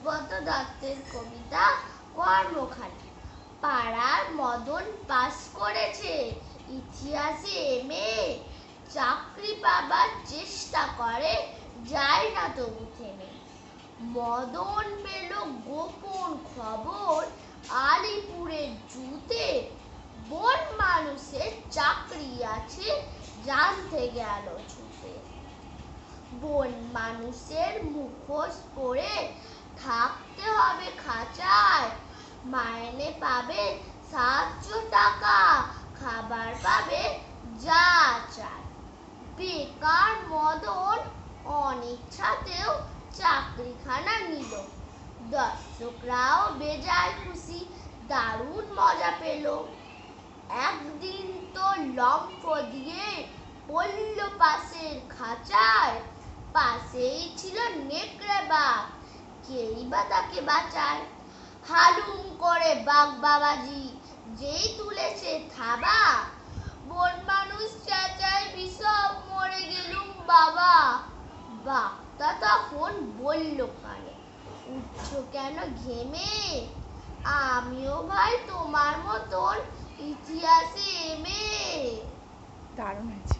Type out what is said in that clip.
সুব্রত দত্তের কবিতা কর্মখানি। পাড়ার মদন পাস করেছে ইতিহাসে এমএ, চাকরি পাবার চেষ্টা করে, যায় না তবু থেমে। মদন পেল গোপন খবর আলিপুরের জুতে, বন মানুষের চাকরি আছে, জানতে গেল ছুটে। বন মানুষের মুখোশ পরে থাকতে হবে খাঁচায়, মাইনে পাবে 700 টাকা, খাবার পাবে যা চায়। বেকার মদন অনিচ্ছাতেও চাকরিখানা নিল, দর্শকরাও বেজায় খুশি, দারুণ মজা পেল। একদিন তো লম্ফ দিয়ে পড়ল পাশের খাঁচায়, পাশেই ছিল নেকড়ে বাঘ, কেই বা তাকে বাঁচায়। হালুম করে বাঘ বাবাজি যেই তুলেছে থাবা, বন মানুষ চেঁচায় বিষম, মরে গেলুম বাবা। বাঘটা তখন বলল কানে, উঠছো কেন ঘেমে, আমিও ভাই তোমার মতন ইতিহাসে এমএ। দারুণ হয়েছে।